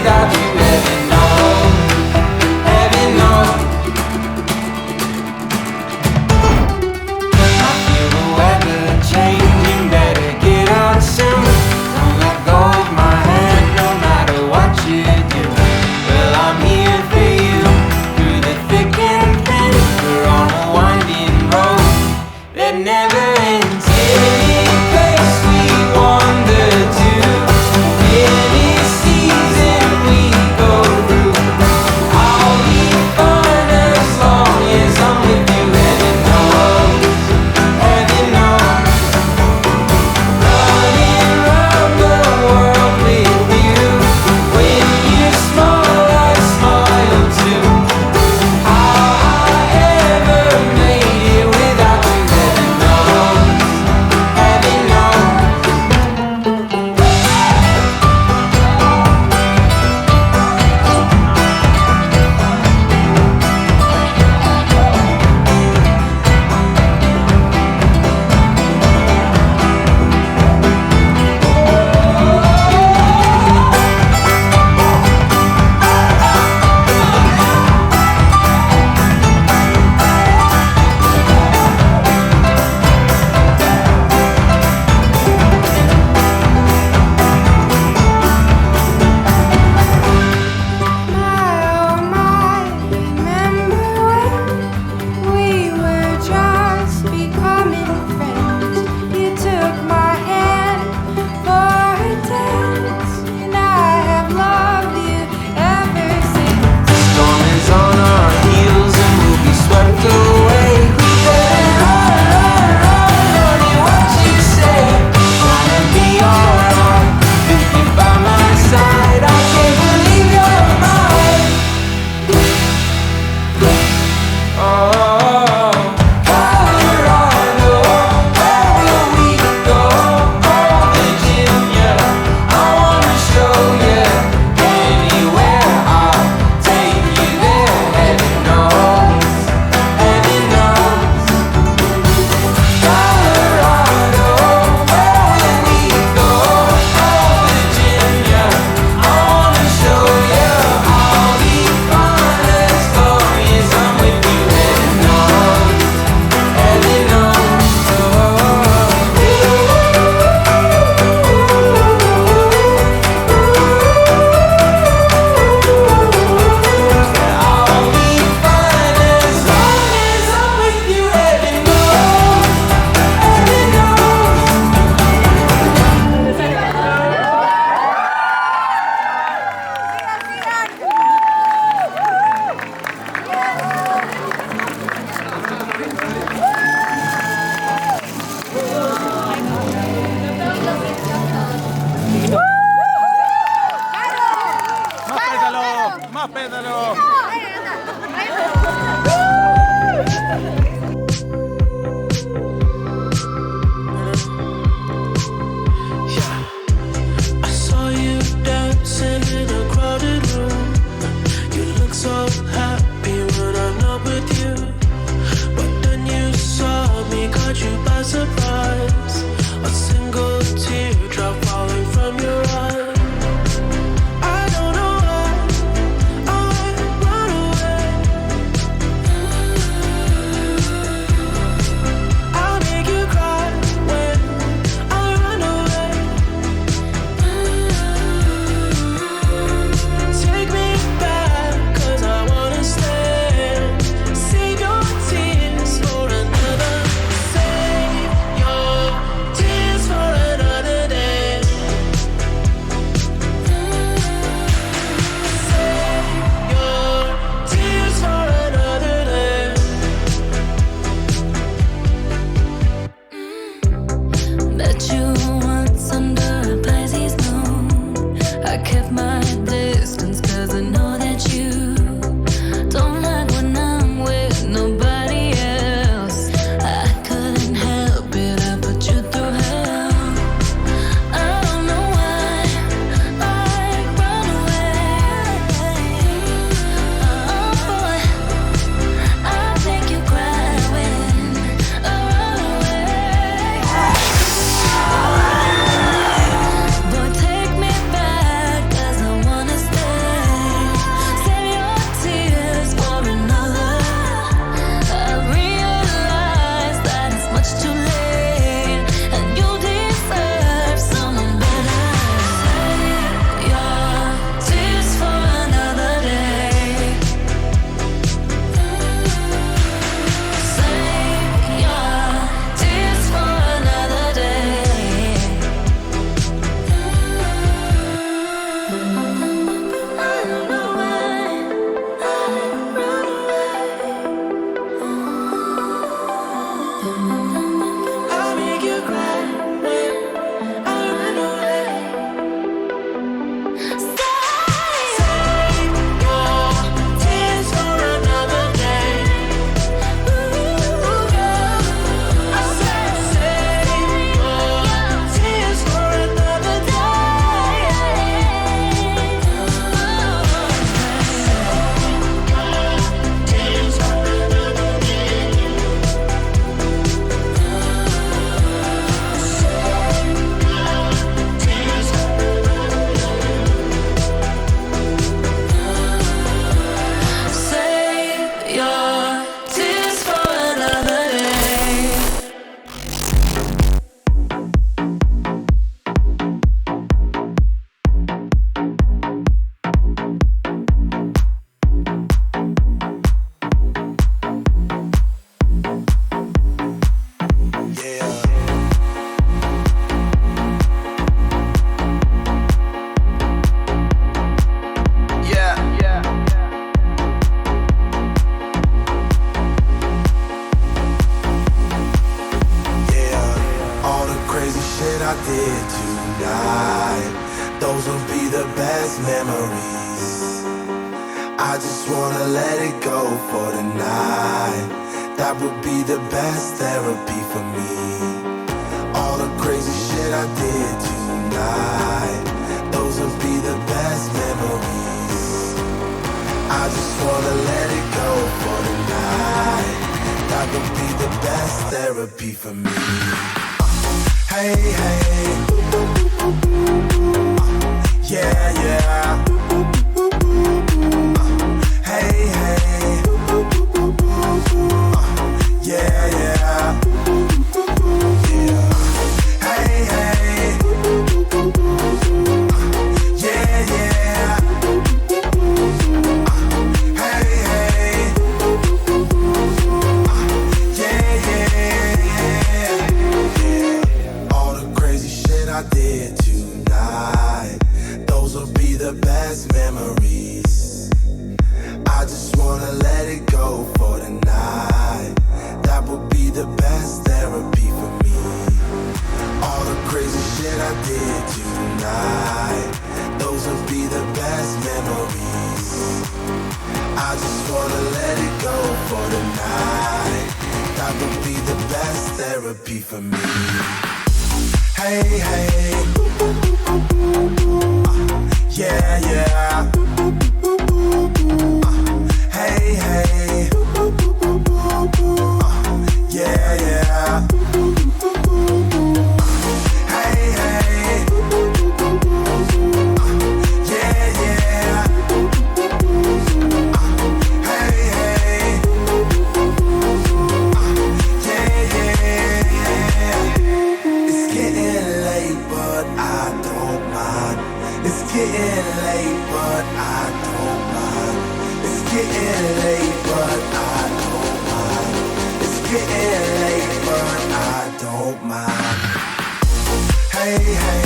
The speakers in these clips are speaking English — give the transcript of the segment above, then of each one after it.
Without you ever know surprise. A single teardrop falling from your eye. I don't know why I run away. I'll make you cry when I run away. Take me back, 'cause I wanna stay. Save your tears for another. Save your tears for another day. Save your tears for another day. Met you once under a Pisces moon. I kept my distance 'cause I know that you don't like when I'm with nobody else. I couldn't help it, I put you through hell. I don't know why I run away. Oh boy, I'll make you cry when I run away. Boy, take me back, 'cause I wanna stay. Save your tears for another. I realize that it's much too late, and you deserve someone better. Save your tears for another day. Save your tears for another day. I don't know why I run away. I'll make you cry when I run away. Save your tears for another day. I said save your tears for another day. Tears for another day. Save your tears for another day. All the crazy shit I did tonight, those will be the best memories. I just wanna let it go for tonight. That would be the best therapy for me. All the crazy shit I did tonight, those will be the best memories. I just wanna let it go for tonight. That would be the best therapy for me. Hey, hey, yeah, yeah. Hey, hey, yeah, yeah. Hey, hey, yeah, yeah. Hey, hey, yeah, yeah. All the crazy shit I did tonight, those will be the best memories. I just wanna let it go for tonight. That would be the best therapy for me. All the crazy shit I did tonight, those will be the best memories. I just wanna let it go for tonight. That would be the best therapy for me. Hey, hey, yeah, yeah. Hey, hey, yeah, yeah. Hey, hey.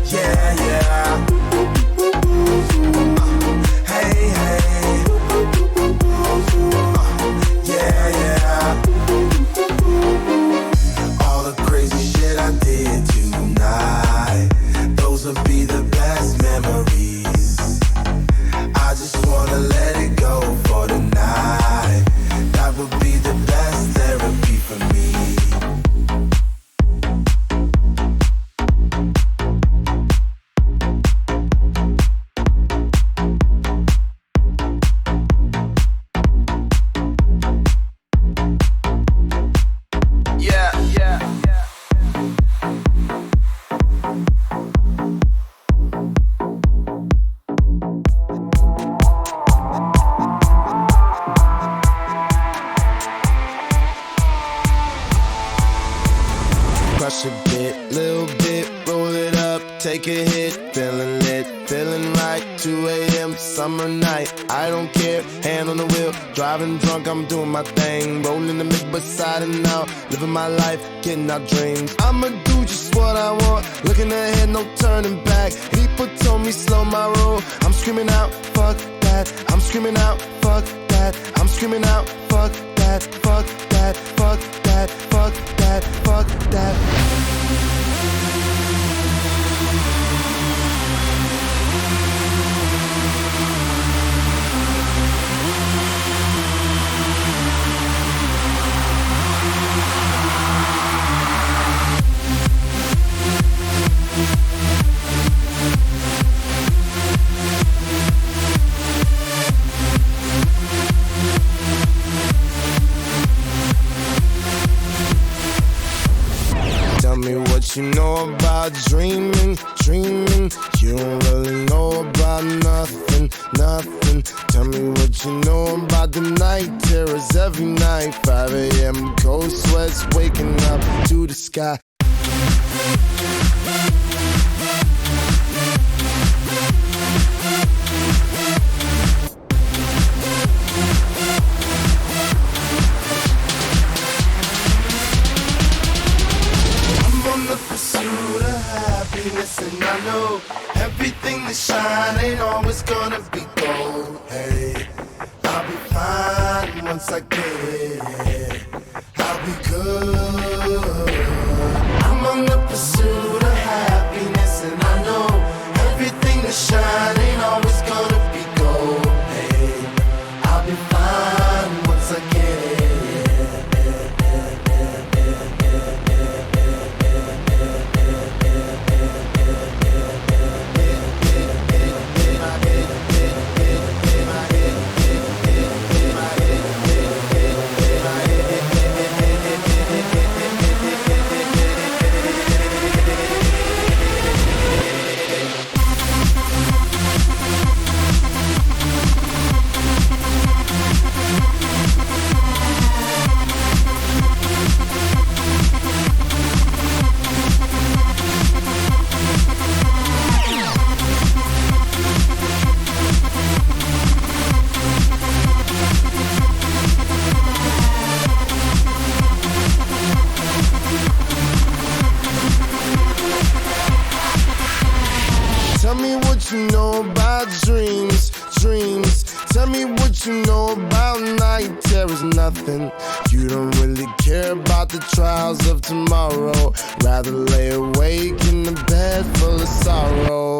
Yeah, yeah. Hey, hey. Yeah, yeah. All the crazy shit I did tonight, those will be the best memories. I just wanna let it go for the night. That would be the best therapy for me. Yeah, yeah, yeah. Crush a bit, little bit, roll it up, take a hit, feeling lit, feeling right, 2 a.m. summer night, I don't care, hand on the wheel, driving drunk, I'm doing my thing, rolling the mid beside and out, living my life, getting our dreams, I'ma do just what I want, looking ahead, no turning back, people told me slow my roll, I'm screaming out, fuck that, I'm screaming out, fuck that, I'm screaming out, fuck that, fuck that, fuck that, fuck that, fuck that. Tell me what you know about dreaming, dreaming. You don't really know about nothing, nothing. Tell me what you know about the night terrors every night. 5 a.m. cold sweats waking up to the sky. And I know everything that shine ain't always gonna be gold. Hey, I'll be fine once I get it. I'll be good. I'm on the pursuit of happiness, and I know everything that shine ain't always gonna be gold. Hey, I'll be fine once I get it. Tell me what you know about dreams, dreams. Tell me what you know about night terrors, nothing. You don't really care about the trials of tomorrow. Rather lay awake in the bed full of sorrow.